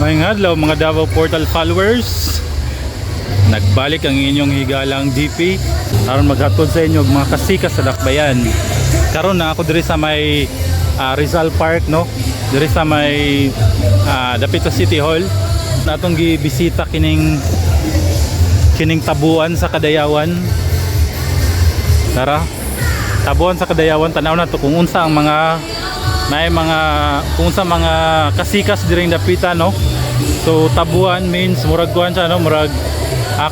Mayong adlaw mga Davao Portal followers, nagbalik ang inyong higalang DP aron maghatod sa inyo mga kasikas sa dakbayan. Karon na ako diri sa may Rizal Park, no, diri sa may dapit sa City Hall. Natong gibisita kining tabuan sa Kadayawan. Tara, tabuan sa Kadayawan, tanaw na to kung unsa ang mga kung unsa mga kasikas diring dapita, no. So tabuan means murag kuan siya, no, murag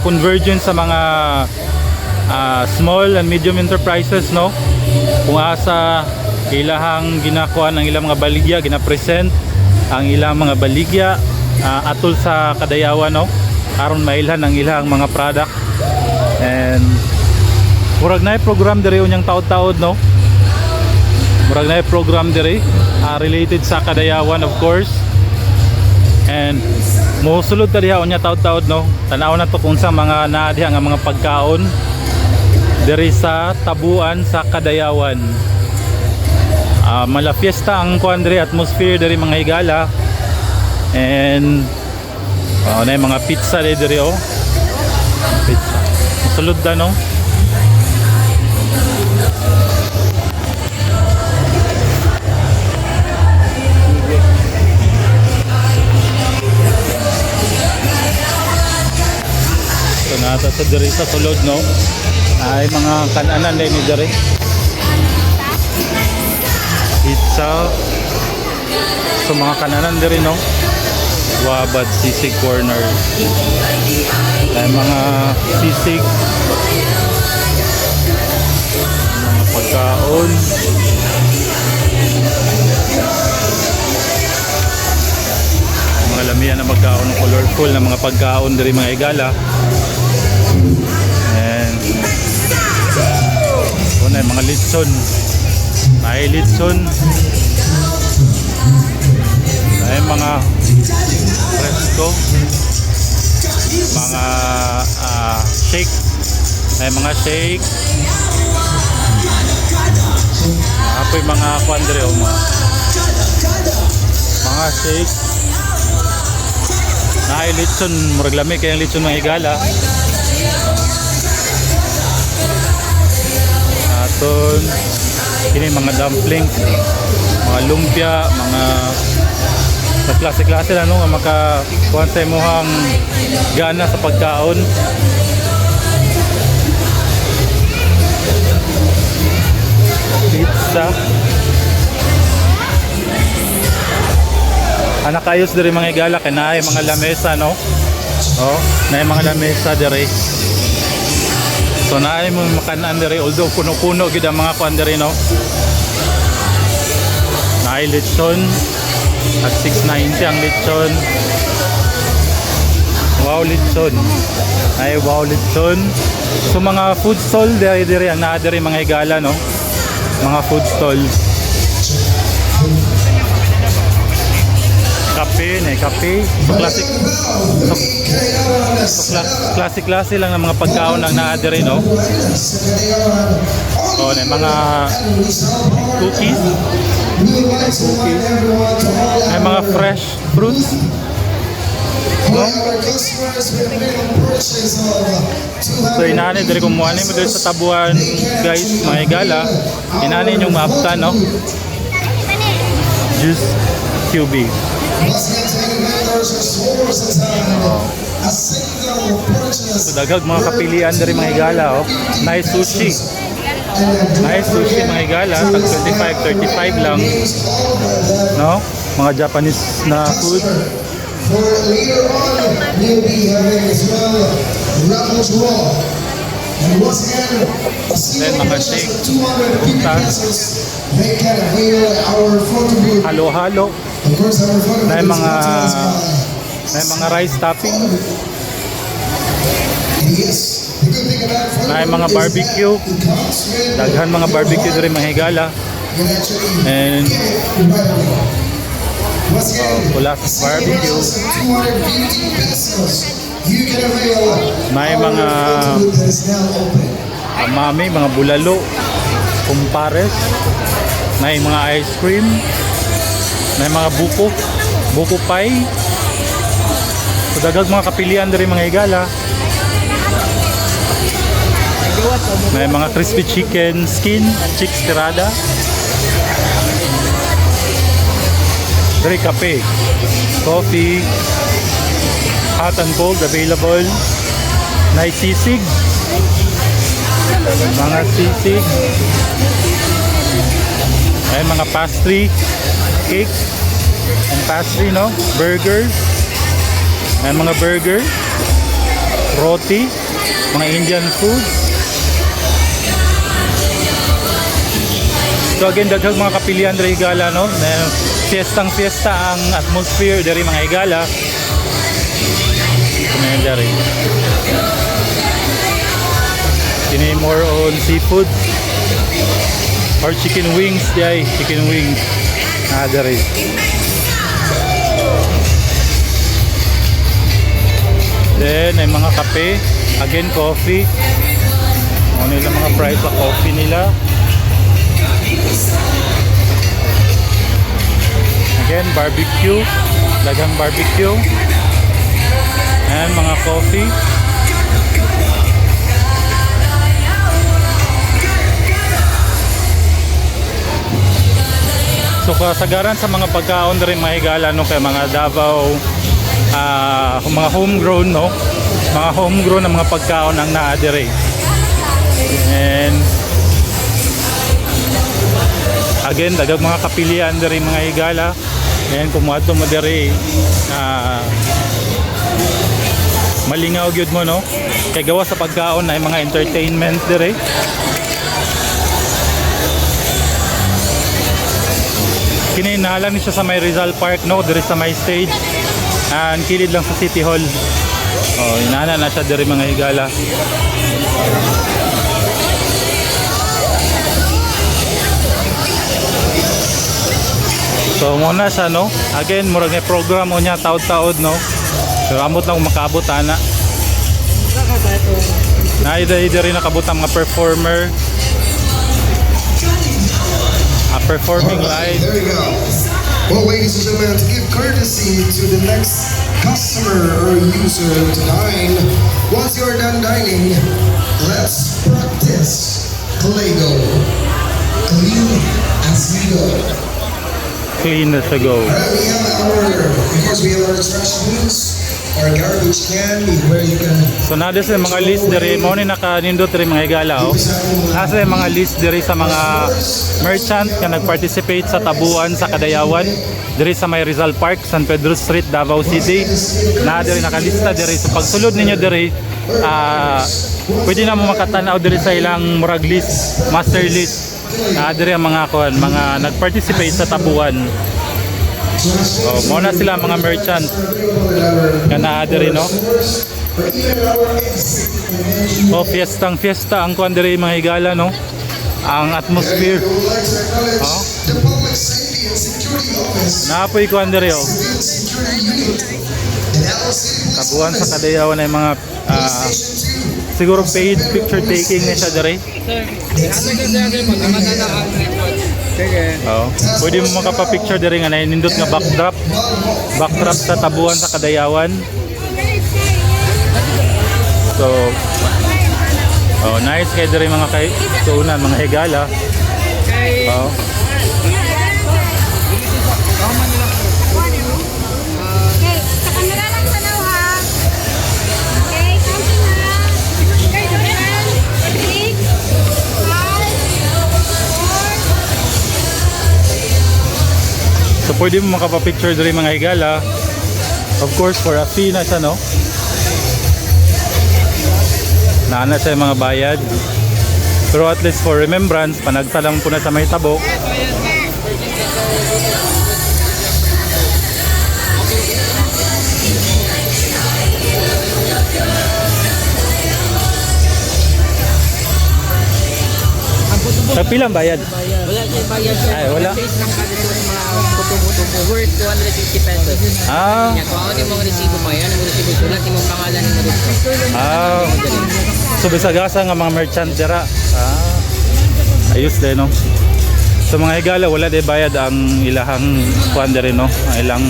convergence sa mga small and medium enterprises, no, kung asa ilahang ginakuan ang ilang mga baligya, gina-present ang ilang mga baligya atol sa Kadayawan, no, aron mailhan ang ilang mga product. And murag na program diri unyang taud-taud, no, murag na program diri related sa Kadayawan, of course. And mosulod ta diha unya taud-taud, no, tanaw na to kung sa mga naa diha nga mga pagkaon diri sa tabuan sa Kadayawan. Mala fiesta ang kuan diri, atmosphere diri mga higala. And na mga pizza diri, oh, pizza mosulod da, no. Nata sa diri sa sulod, no, ay mga kananan din ni diri, pizza. So mga kananan diri, no, Wabad Sisig Corner, ay mga sisig, mga pagkaon, mga lamian na pagkaon, colorful na mga pagkaon diri mga higala. And una mga litson, may litson, may mga fresco, mga shake, may mga shake, apoy mga kwandre, o mga shake, may litson, murag lami kayang litson mga higala. Aton kini mga dumplings, mga lumpia, mga klase-klase lang, no, nga makakuha sa imuhang gana sa pagkaon. Pizza, anak ayos diri mga higala kay naay mga lamesa, no, oh, naay mga lamesa diri. So naay mo makanan diri, although puno-puno gid ang mga kuan diri, no. Naay lechon at 690 ang lechon. Wow lechon. Ay wow lechon. So mga food stall diri ang naa diri mga higala, no. Mga food stall. Kape, kape. So classic lang ng mga pagkaon ng naa diri, no. Oh, mga cookies. May mga fresh fruits, no? So inani diri kumuha ni mo diri sa tabuan, guys, mga higala. Inani yung maabtan, no, juice QB. So daghang mga kapilian diri mga higala, oh. Nice sushi. Nice sushi mga higala, tag 25-35 lang, no, mga Japanese na food. Then mga shake, halo-halo, may mga rice topping, may mga barbecue, daghan mga barbecue diri mga higala. And Kulas Barbecue, may mga mami, mga bulalo, kumpares. May mga ice cream. May mga buko pie. So dagag mga kapilian diri mga higala. May mga crispy chicken skin, chicks tirada. Diri kape, coffee, hot and cold available. May sisig. Mga sisig. May mga pastry, cake and pastry, no? Burgers. May mga burger, roti, mga Indian food. So again, daghang mga kapilian diri higala, no? Fiestang fiesta ang atmosphere diri mga higala. Kumain diri. Kini more on seafood or chicken wings, jay, chicken wings. Diri. Then, ay mga kape. Again, coffee. Ano nila mga price sa coffee nila. Again, barbecue. Daghang barbecue. And mga coffee. So, kasagaran sa mga pagkaon rin mga higala, no, kay mga Davao, mga homegrown, no? Mga homegrown na mga pagkaon ang naadire. And again, daghang mga kapilian diri mga higala. And kumuadto mo diri, malingaw gyud mo, no? Kay gawa sa pagkaon ay mga entertainment diri. Kininahalan ni siya sa may Rizal Park, no? Diri sa may stage. And kilid lang sa City Hall. Oh, inana na siya diri mga higala. So muna sa, no? Again, murag na program o niya taod-taod, no? So amot lang makaabot ana. Diri nakabot ang mga performer. Performing live. There you go. Well, ladies and gentlemen, to give courtesy to the next customer or user to dine, once you are done dining, let's practice Lego. Clean as we go. Clean as we go. Alright, we have our trash bins, our garbage can, where you can. So nada sa mga list diri mo ni nakanindot rin mga higala, oh. Nasa mga list diri sa mga merchant nga nag-participate sa tabuan sa Kadayawan diri sa may Rizal Park, San Pedro Street, Davao City. Na diri nakalista diri sa pagsulod ninyo diri, pwede na mo makatanaw diri sa ilang murag list, master list. Diri ang mga mga nag-participate sa tabuan. Oh, muna sila mga merchant kana diri, no? Oh, fiesta ang kuan diri mga higala, no? Ang atmosphere. Oh. Naapoy kuan diri, oh. Tabuan sa Kadayawan ay mga siguro paid picture taking na siya diri. Oh, pwede mo makapa-picture diri nga nindot nga backdrop sa tabuan sa Kadayawan. So, oh, nice kay diri mga kay tuunan mga higala. Oh. So pwede mo makapa-picture diri mga higala. Of course, for a fee na siya, no? Naana siya yung mga bayad. Pero at least for remembrance, panagsalang po na sa may tabo. Sa pilang bayad? Wala siya bayad, sir. Ay, wala. Purchase ng kada sa mga kutubo-tubo worth 250 pesos. Ah. Kaya kung ano yung resibo mo, yan ang resibo. Sulat yung pangalan mo dito. Ah. So bisagasa nga mga merchant dira. Ah. ayos din, no. Sa mga higala wala di bayad ang ilahang kuan diri, no, ang ilang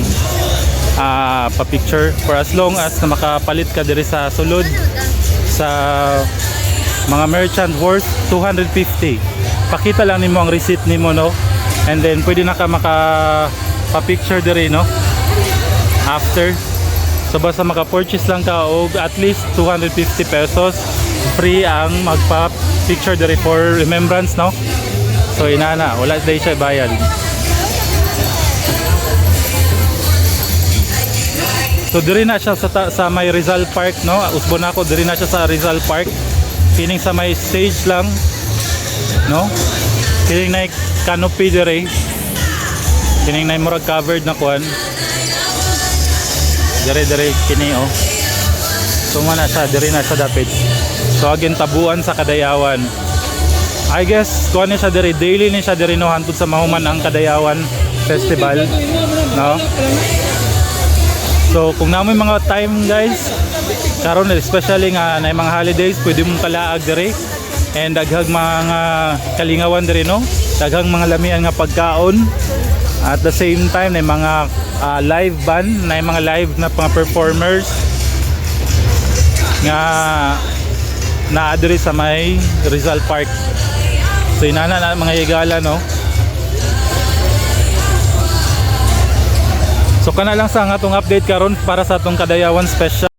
pa-picture for as long as na makapalit ka diri sa sulod sa mga merchant worth 250. Pakita lang nimo ang receipt nimo, no, and then pwede na ka pa-picture diri, no, after. So basta maka-purchase lang ka og at least 250 pesos, free ang magpa-picture diri for remembrance, no. So inana, wala day siya bayad. So diri na siya sa may Rizal Park, no. Usbon ako diri na siya sa Rizal Park. Kining sa may stage lang, no. Kining na canopy diri. Kining na murag covered na kuan. Diri kini, oh. So mana siya diri na siya dapit. So again tabuan sa Kadayawan. I guess kuan ni siya diri, daily ni siya diri, no, hantod sa mahuman ang Kadayawan Festival, no. So kung namoy mga time guys karon, especially nga na mga holidays, pwede mong kalaag diri and daghang mga kalingawan diri, no, daghang mga lamian nga pagkaon. At the same time na mga live band, na mga live na mga performers nga naa diri sa may Rizal Park. So inana na mga higala, no. So kana lang sa atong update karon para sa atong Kadayawan special.